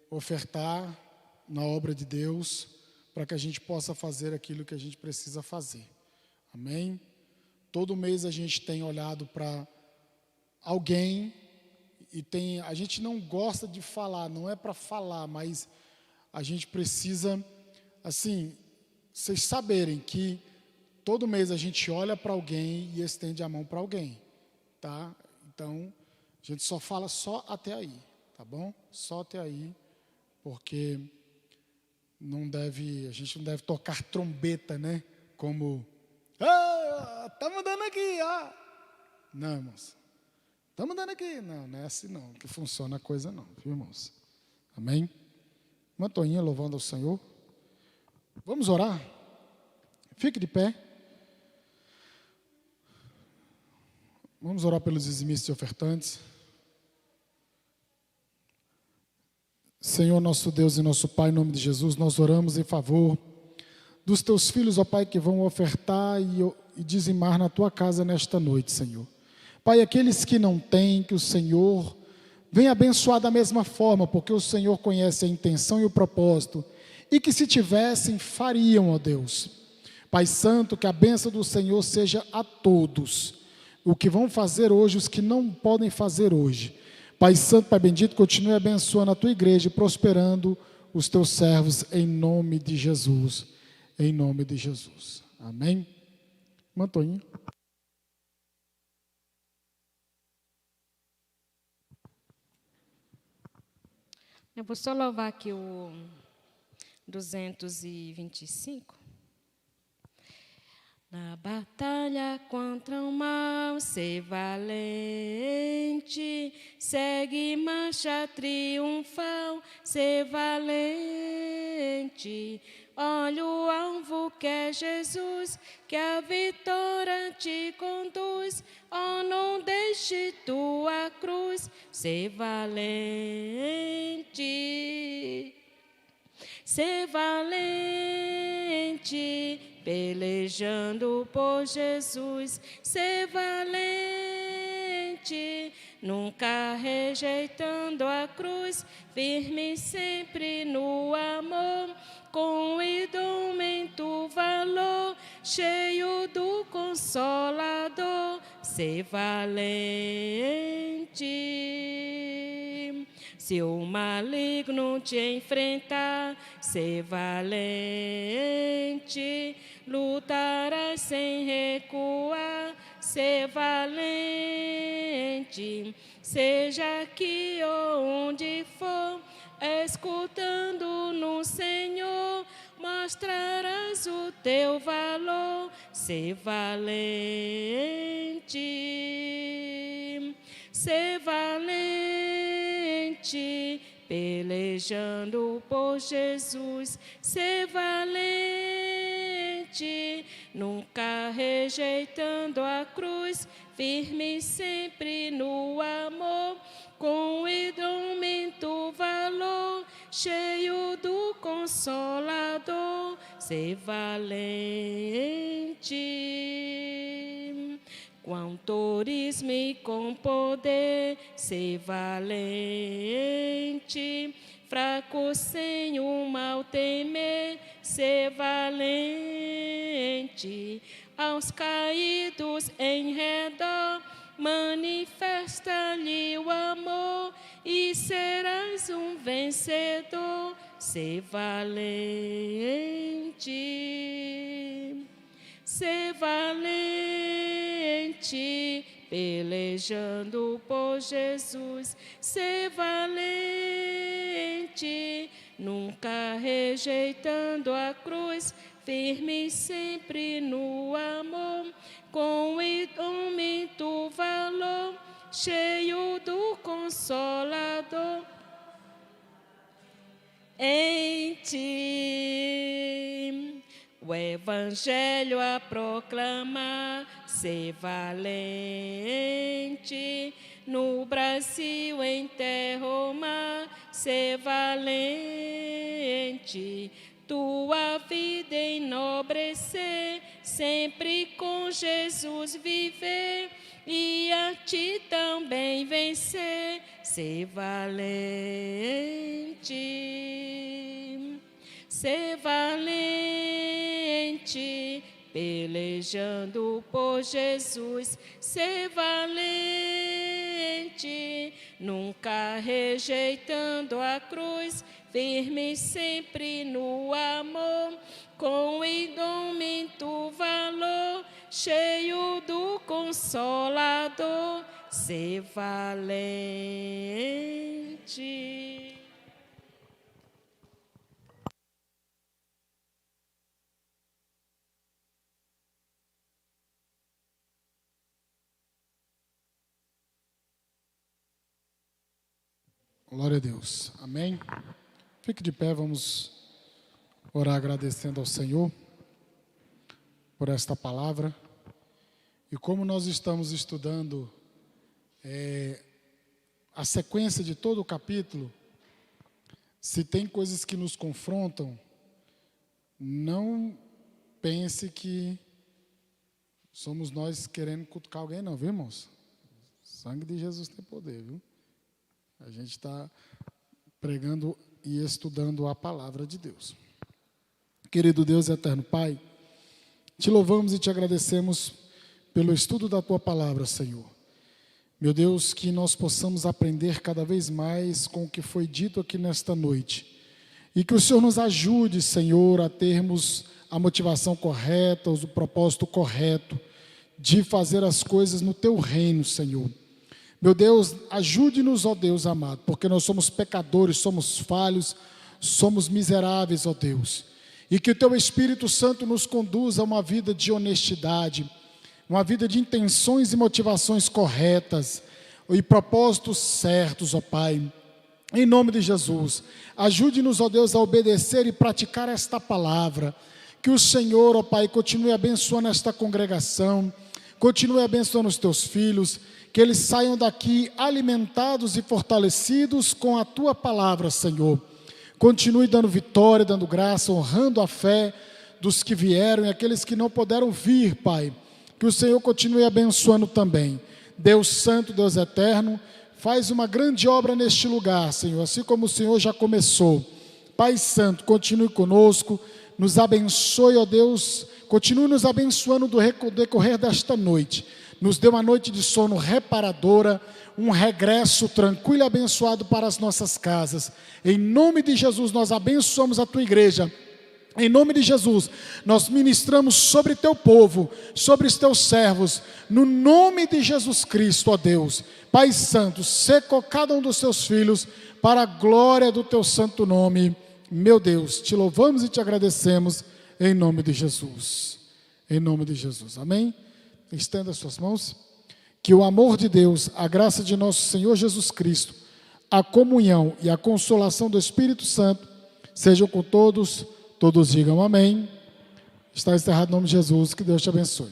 ofertar na obra de Deus, para que a gente possa fazer aquilo que a gente precisa fazer. Amém? Todo mês a gente tem olhado para alguém a gente não gosta de falar, não é para falar, mas a gente precisa, assim, vocês saberem que todo mês a gente olha para alguém e estende a mão para alguém, tá? Então, a gente só fala só até aí, tá bom? Só até aí, porque a gente não deve tocar trombeta, né? Como, estamos dando aqui, ó. Não, irmãos. Estamos dando aqui. Não é assim não, que funciona a coisa não, viu, irmãos? Amém? Uma toinha louvando ao Senhor. Vamos orar? Fique de pé. Vamos orar pelos dizimistas e ofertantes. Senhor, nosso Deus e nosso Pai, em nome de Jesus, nós oramos em favor dos teus filhos, ó Pai, que vão ofertar e dizimar na tua casa nesta noite, Senhor. Pai, aqueles que não têm, que o Senhor venha abençoar da mesma forma, porque o Senhor conhece a intenção e o propósito, e que se tivessem, fariam, ó Deus. Pai Santo, que a bênção do Senhor seja a todos, o que vão fazer hoje, os que não podem fazer hoje. Pai Santo, Pai Bendito, continue abençoando a tua igreja e prosperando os teus servos em nome de Jesus. Em nome de Jesus. Amém? Mantoinho. Eu vou só louvar aqui o 225. Na batalha contra o mal, ser valente, segue marcha triunfal, ser valente. Olha o alvo que é Jesus, que a vitória te conduz. Oh, não deixe tua cruz, ser valente. Ser valente, pelejando por Jesus. Ser valente, nunca rejeitando a cruz. Firme sempre no amor, com indumento valor, cheio do Consolador. Ser valente. Se o maligno te enfrentar, ser valente, lutarás sem recuar, ser valente, seja aqui ou onde for, escutando no Senhor, mostrarás o teu valor, ser valente. Ser valente, pelejando por Jesus. Ser valente, nunca rejeitando a cruz. Firme sempre no amor, com indumento valor, cheio do Consolador. Ser valente. com autorismo e com poder, ser valente. Fraco sem o mal temer, ser valente. Aos caídos em redor, manifesta-lhe o amor e serás um vencedor, ser valente. Ser valente, pelejando por Jesus, ser valente, nunca rejeitando a cruz, firme sempre no amor, com muito valor, cheio do Consolador. Em ti o Evangelho a proclamar, ser valente, no Brasil, em terra ou mar, ser valente, tua vida enobrecer, sempre com Jesus viver, e a ti também vencer, ser valente. Ser valente, pelejando por Jesus, ser valente, nunca rejeitando a cruz, firme sempre no amor, com indômito valor, cheio do Consolador, ser valente. Glória a Deus. Amém? Fique de pé, vamos orar agradecendo ao Senhor por esta palavra. E como nós estamos estudando a sequência de todo o capítulo, se tem coisas que nos confrontam, não pense que somos nós querendo cutucar alguém, não, viu, irmãos? O sangue de Jesus tem poder, viu? A gente está pregando e estudando a palavra de Deus. Querido Deus e eterno Pai, te louvamos e te agradecemos pelo estudo da tua palavra, Senhor. Meu Deus, que nós possamos aprender cada vez mais com o que foi dito aqui nesta noite. E que o Senhor nos ajude, Senhor, a termos a motivação correta, o propósito correto de fazer as coisas no teu reino, Senhor. Meu Deus, ajude-nos, ó Deus amado, porque nós somos pecadores, somos falhos, somos miseráveis, ó Deus. E que o teu Espírito Santo nos conduza a uma vida de honestidade, uma vida de intenções e motivações corretas e propósitos certos, ó Pai. Em nome de Jesus, ajude-nos, ó Deus, a obedecer e praticar esta palavra. Que o Senhor, ó Pai, continue abençoando esta congregação, continue abençoando os teus filhos, que eles saiam daqui alimentados e fortalecidos com a tua palavra, Senhor. Continue dando vitória, dando graça, honrando a fé dos que vieram e aqueles que não puderam vir, Pai. Que o Senhor continue abençoando também. Deus Santo, Deus Eterno, faz uma grande obra neste lugar, Senhor, assim como o Senhor já começou. Pai Santo, continue conosco, nos abençoe, ó Deus, continue nos abençoando do decorrer desta noite. Nos dê uma noite de sono reparadora, um regresso tranquilo e abençoado para as nossas casas. Em nome de Jesus, nós abençoamos a tua igreja. Em nome de Jesus, nós ministramos sobre teu povo, sobre os teus servos, no nome de Jesus Cristo, ó Deus. Pai Santo, seca cada um dos teus filhos, para a glória do teu santo nome. Meu Deus, te louvamos e te agradecemos, em nome de Jesus. Em nome de Jesus, amém? Estenda as suas mãos. Que o amor de Deus, a graça de nosso Senhor Jesus Cristo, a comunhão e a consolação do Espírito Santo, sejam com todos. Todos digam amém. Está encerrado em nome de Jesus. Que Deus te abençoe.